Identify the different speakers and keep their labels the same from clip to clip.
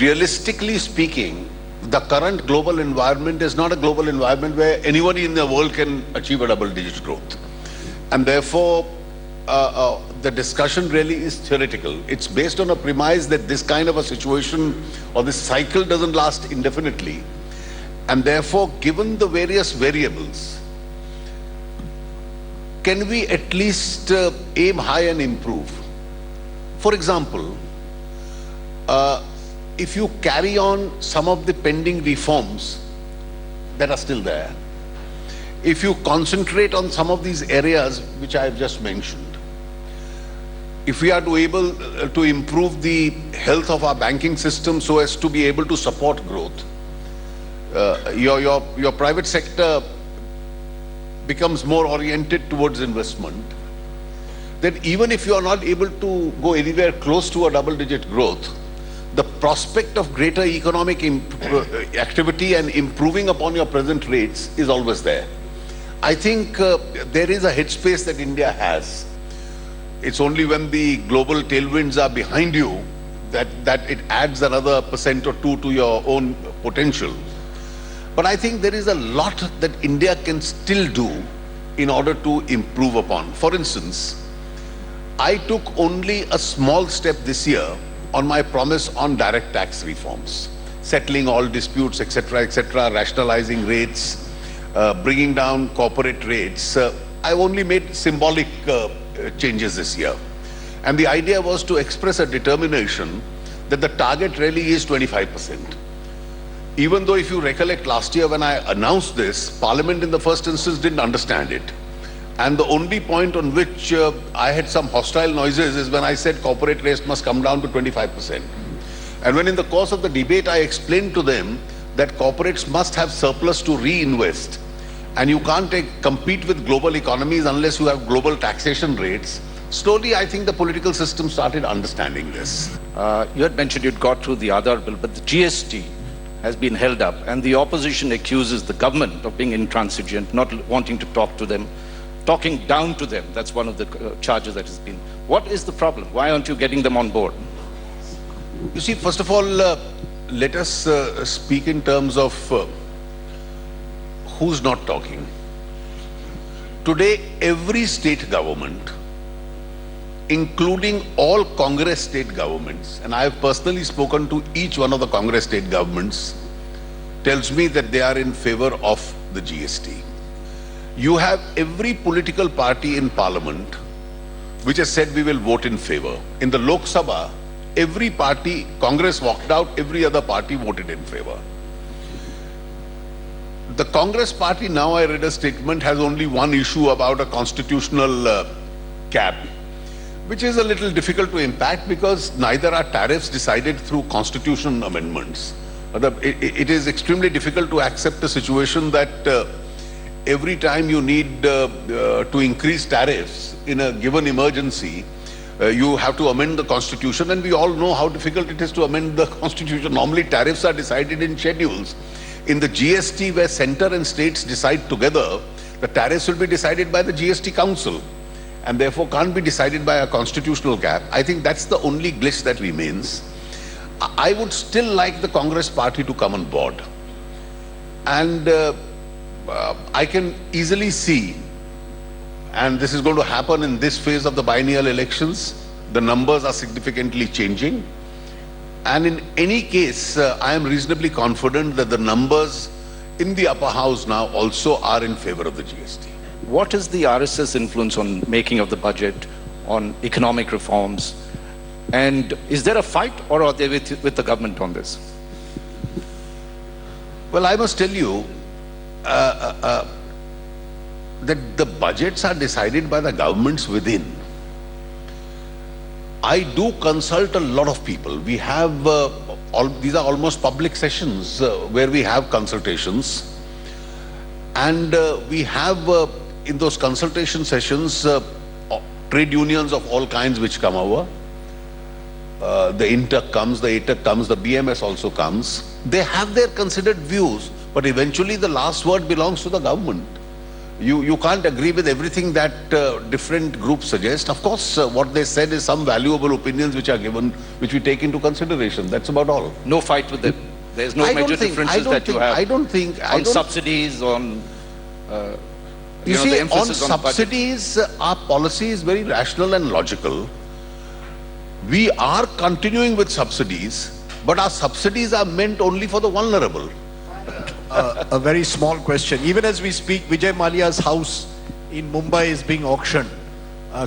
Speaker 1: Realistically speaking, the current global environment is not a global environment where anybody in the world can achieve a double-digit growth. And therefore, the discussion really is theoretical. It's based on a premise that this kind of a situation or this cycle doesn't last indefinitely. And therefore, given the various variables, can we at least aim high and improve? For example, if you carry on some of the pending reforms that are still there, if you concentrate on some of these areas which I have just mentioned, if we are able to improve the health of our banking system so as to be able to support growth, your private sector becomes more oriented towards investment, then even if you are not able to go anywhere close to a double-digit growth, the prospect of greater economic activity and improving upon your present rates is always there. I think there is a headspace that India has. It's only when the global tailwinds are behind you that it adds another % or 2 to your own potential. But I think there is a lot that India can still do in order to improve upon. For instance, I took only a small step this year on my promise on direct tax reforms, settling all disputes, etc., rationalizing rates, bringing down corporate rates. I've only made symbolic changes this year. And the idea was to express a determination that the target really is 25%. Even though if you recollect last year when I announced this, Parliament in the first instance didn't understand it. And the only point on which I had some hostile noises is when I said corporate rates must come down to 25%. And when in the course of the debate I explained to them that corporates must have surplus to reinvest, and you can't compete with global economies unless you have global taxation rates, slowly I think the political system started understanding this.
Speaker 2: You had mentioned you'd got through the Aadhaar bill, but the GST has been held up, and the opposition accuses the government of being intransigent, not wanting to talk to them, talking down to them. That's one of the charges that has been. What is the problem? Why aren't you getting them on board?
Speaker 1: You see, first of all, let us speak in terms of who's not talking. Today, every state government, including all Congress state governments, and I have personally spoken to each one of the Congress state governments, tells me that they are in favor of the GST. You have every political party in Parliament which has said we will vote in favor. In the Lok Sabha, every party, Congress walked out, every other party voted in favor. The Congress party, now I read a statement, has only one issue about a constitutional cap, which is a little difficult to impact because neither are tariffs decided through constitutional amendments. It is extremely difficult to accept a situation that every time you need to increase tariffs in a given emergency, you have to amend the constitution, and we all know how difficult it is to amend the constitution. Normally tariffs are decided in schedules. In the GST, where center and states decide together, the tariffs will be decided by the GST Council and therefore can't be decided by a constitutional cap. I think that's the only glitch that remains. I would still like the Congress party to come on board. And I can easily see, and this is going to happen in this phase of the biennial elections, the numbers are significantly changing. And in any case, I am reasonably confident that the numbers in the upper house now also are in favor of the GST.
Speaker 2: What is the RSS influence on making of the budget, on economic reforms? And is there a fight, or are they with the government on this?
Speaker 1: Well, I must tell you that the budgets are decided by the governments within. I do consult a lot of people. We have, these are almost public sessions where we have consultations. And we have in those consultation sessions trade unions of all kinds which come over. The INTEC comes, the ATEC comes, the BMS also comes. They have their considered views, but eventually the last word belongs to the government. You can't agree with everything that different groups suggest. Of course, what they said is some valuable opinions which are given, which we take into consideration. That's about all.
Speaker 2: No fight with them. There's no major differences that you have.
Speaker 1: I don't think.
Speaker 2: On subsidies, on
Speaker 1: You see,
Speaker 2: the
Speaker 1: on
Speaker 2: emphasis on budget.
Speaker 1: subsidies, our policy is very rational and logical. We are continuing with subsidies, but our subsidies are meant only for the vulnerable.
Speaker 3: A very small question. Even as we speak, Vijay Mallya's house in Mumbai is being auctioned,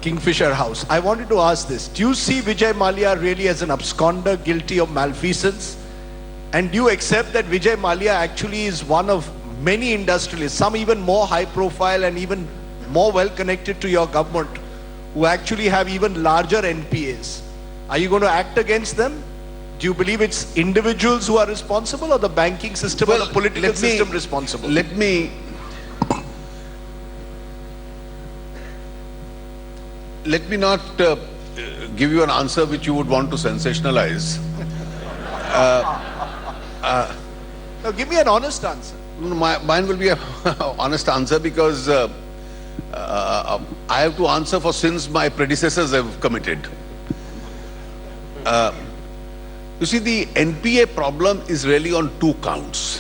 Speaker 3: Kingfisher House. I wanted to ask this. Do you see Vijay Mallya really as an absconder guilty of malfeasance? And do you accept that Vijay Mallya actually is one of many industrialists, some even more high profile and even more well connected to your government, who actually have even larger NPAs? Are you going to act against them? Do you believe it's individuals who are responsible, or the banking system or the political system responsible?
Speaker 1: Let me not give you an answer which you would want to sensationalize.
Speaker 3: No, give me an honest answer.
Speaker 1: Mine will be an honest answer, because I have to answer for sins my predecessors have committed. You see, the NPA problem is really on two counts.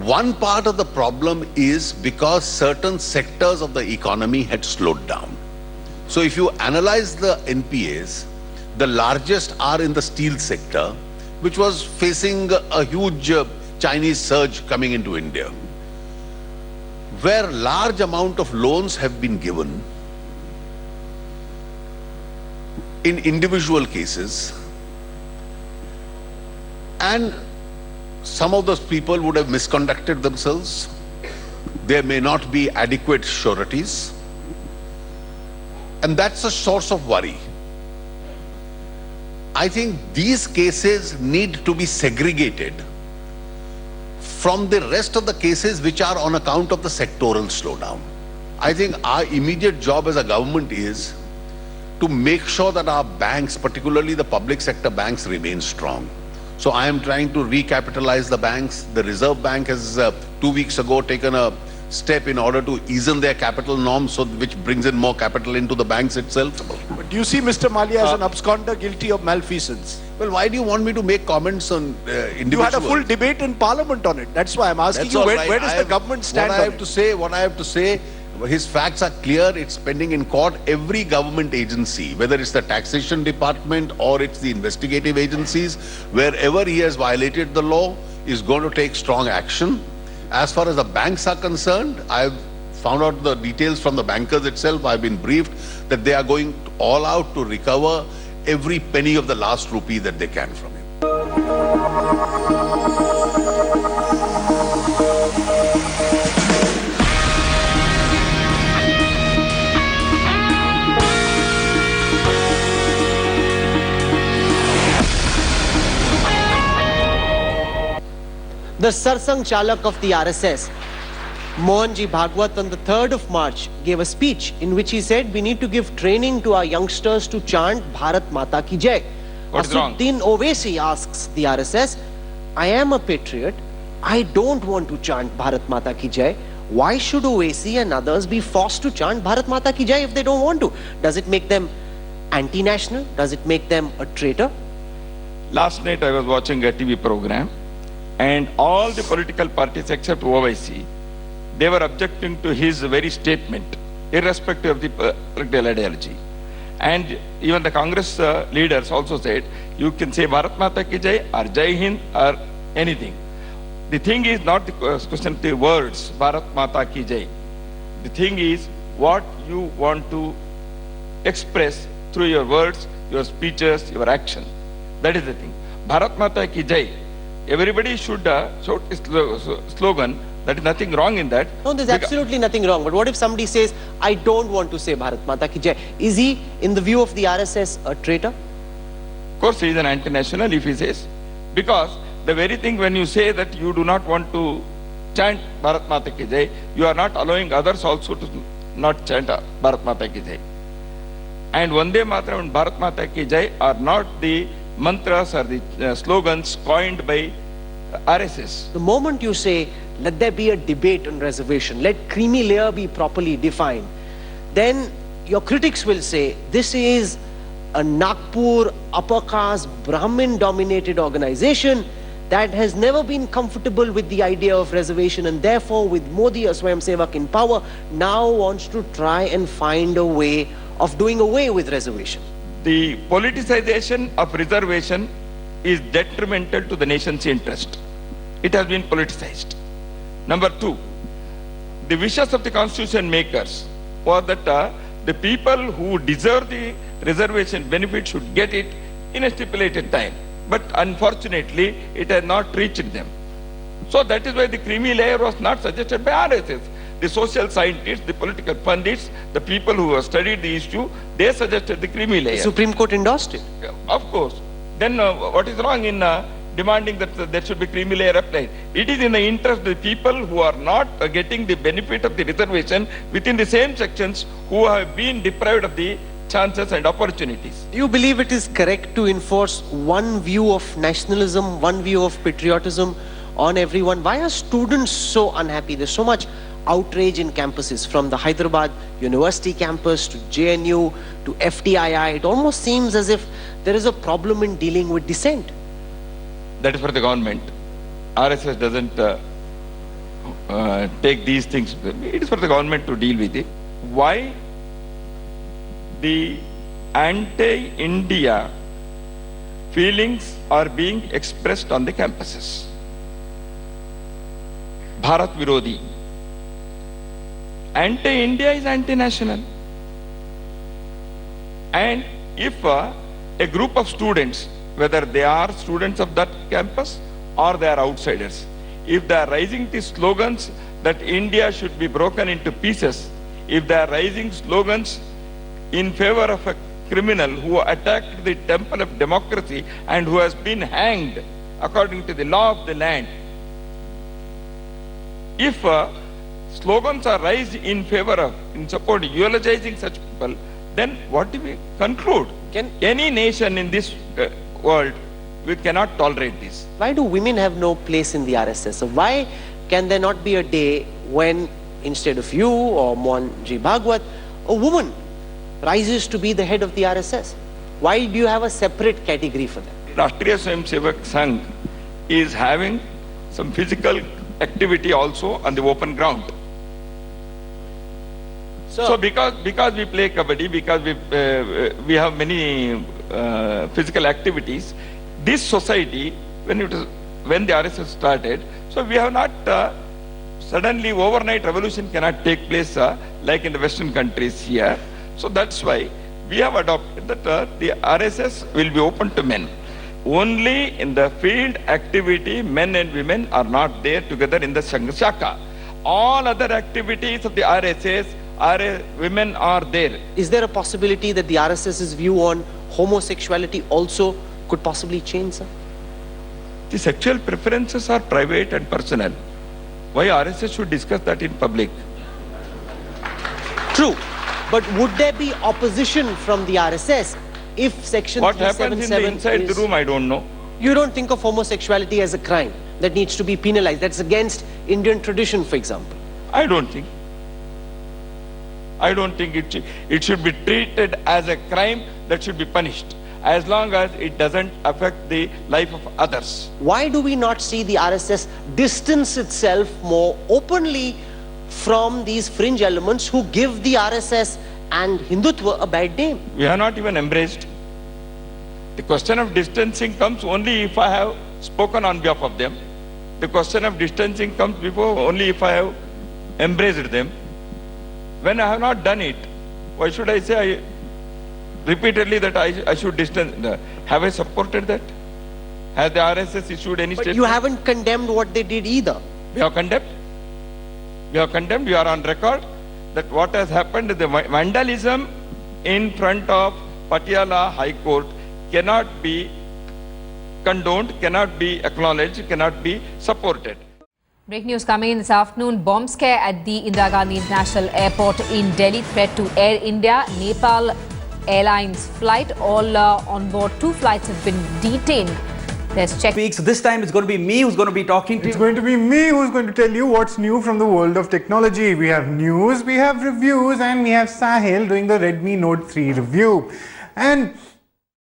Speaker 1: One part of the problem is because certain sectors of the economy had slowed down. So if you analyze the NPAs, the largest are in the steel sector, which was facing a huge Chinese surge coming into India, where large amount of loans have been given in individual cases, and some of those people would have misconducted themselves. There may not be adequate sureties, and that's a source of worry. I think these cases need to be segregated from the rest of the cases which are on account of the sectoral slowdown. I think our immediate job as a government is to make sure that our banks, particularly the public sector banks, remain strong. So I am trying to recapitalize the banks. The Reserve Bank has 2 weeks ago taken a step in order to ease in their capital norms, so which brings in more capital into the banks itself.
Speaker 3: But do you see Mr. Mallya as an absconder guilty of malfeasance?
Speaker 1: Well, why do you want me to make comments on individuals?
Speaker 3: You had a full debate in Parliament on it. That's why I'm asking
Speaker 1: That's
Speaker 3: you,
Speaker 1: all
Speaker 3: where,
Speaker 1: right.
Speaker 3: where does the government stand
Speaker 1: What I
Speaker 3: on
Speaker 1: have
Speaker 3: it?
Speaker 1: to say, his facts are clear. It's pending in court. Every government agency, whether it's the taxation department or it's the investigative agencies, wherever he has violated the law, is going to take strong action. As far as the banks are concerned, I've found out the details from the bankers itself. I've been briefed that they are going all out to recover every penny of the last rupee that they can from him.
Speaker 4: The Sarsang Chalak of the RSS, Mohanji Bhagwat, on the 3rd of March gave a speech in which he said we need to give training to our youngsters to chant Bharat Mata Ki Jai.
Speaker 2: What is wrong?
Speaker 4: Asuddin Owaisi asks the RSS, I am a patriot. I don't want to chant Bharat Mata Ki Jai. Why should Owaisi and others be forced to chant Bharat Mata Ki Jai if they don't want to? Does it make them anti-national? Does it make them a traitor?
Speaker 5: Last night I was watching a TV program, and all the political parties except OIC, they were objecting to his very statement, irrespective of the political ideology. And even the Congress leaders also said, you can say Bharat Mata Ki Jai or Jai Hind or anything. The thing is not the question of the words, Bharat Mata Ki Jai. The thing is what you want to express through your words, your speeches, your action. That is the thing. Bharat Mata Ki Jai. Everybody should shout a slogan. There is nothing wrong in that.
Speaker 4: No, there's absolutely nothing wrong. But what if somebody says, I don't want to say Bharat Mata Ki Jai? Is he, in the view of the RSS, a traitor?
Speaker 5: Of course, he is an anti-national if he says. Because the very thing when you say that you do not want to chant Bharat Mata Ki Jai, you are not allowing others also to not chant Bharat Mata Ki Jai. And Vande Mataram and Bharat Mata Ki Jai are not the mantras or the slogans coined by RSS.
Speaker 4: The moment you say let there be a debate on reservation, let creamy layer be properly defined, then your critics will say this is a Nagpur upper caste Brahmin dominated organization that has never been comfortable with the idea of reservation, and therefore with Modi, a Swayamsevak in power, now wants to try and find a way of doing away with reservation.
Speaker 5: The politicization of reservation is detrimental to the nation's interest. It has been politicized. Number two, the wishes of the constitution makers was that the people who deserve the reservation benefit should get it in a stipulated time. But unfortunately, it has not reached them. So that is why the creamy layer was not suggested by RSS. The social scientists, the political pundits, the people who have studied the issue, they suggested the creamy layer.
Speaker 4: Supreme Court endorsed it.
Speaker 5: Of course. Then what is wrong in demanding that there should be creamy layer applied? It is in the interest of the people who are not getting the benefit of the reservation within the same sections who have been deprived of the chances and opportunities.
Speaker 4: Do you believe it is correct to enforce one view of nationalism, one view of patriotism on everyone? Why are students so unhappy? There's so much outrage in campuses, from the Hyderabad University campus to JNU to FTII. It almost seems as if there is a problem in dealing with dissent.
Speaker 5: That is for the government. RSS doesn't take these things. It is for the government to deal with it. Why the anti-India feelings are being expressed on the campuses? Bharat Virodi. Anti-India is anti-national. And if a group of students, whether they are students of that campus or they are outsiders, if they are raising the slogans that India should be broken into pieces, if they are raising slogans in favor of a criminal who attacked the temple of democracy and who has been hanged according to the law of the land, if slogans are raised in favor of, in support, eulogizing such people, then what do we conclude? Any nation in this world, we cannot tolerate this.
Speaker 4: Why do women have no place in the RSS? So why can there not be a day when, instead of you or Mohanji Bhagwat, a woman rises to be the head of the RSS? Why do you have a separate category for them?
Speaker 5: Rashtriya Swayamsevak Sangh is having some physical activity also on the open ground. So because we play kabaddi, because we have many physical activities, this society, when the RSS started, so we have not suddenly overnight revolution cannot take place like in the Western countries here. So that's why we have adopted that the RSS will be open to men. Only in the field activity, men and women are not there together in the Sangha Shaka. All other activities of the RSS, women are there.
Speaker 4: Is there a possibility that the RSS's view on homosexuality also could possibly change, sir?
Speaker 5: The sexual preferences are private and personal. Why RSS should discuss that in public?
Speaker 4: True. But would there be opposition from the RSS if Section
Speaker 5: What happens in the
Speaker 4: 377
Speaker 5: inside the room, I don't know.
Speaker 4: You don't think of homosexuality as a crime that needs to be penalized? That's against Indian tradition, for example.
Speaker 5: I don't think. I don't think it should be treated as a crime that should be punished, as long as it doesn't affect the life of others.
Speaker 4: Why do we not see the RSS distance itself more openly from these fringe elements who give the RSS and Hindutva a bad name?
Speaker 5: We have not even embraced. The question of distancing comes only if I have spoken on behalf of them. The question of distancing comes before only if I have embraced them. When I have not done it, why should I say repeatedly that I should distance? Have I supported that? Has the RSS issued any
Speaker 4: But
Speaker 5: statement?
Speaker 4: you haven't condemned what they did either.
Speaker 5: We have condemned. We have condemned. We are on record that what has happened, the vandalism in front of Patiala High Court cannot be condoned, cannot be acknowledged, cannot be supported.
Speaker 6: Breaking news coming in this afternoon. Bomb scare at the Indira Gandhi International Airport in Delhi. Threat to Air India, Nepal Airlines flight. All on board 2 flights have been detained Let's check.
Speaker 7: So this time it's going to be me who's going to be talking to
Speaker 8: It's
Speaker 7: you.
Speaker 8: going to be me who's going to tell you what's new from the world of technology. We have news, we have reviews, and we have Sahil doing the Redmi Note 3 review. And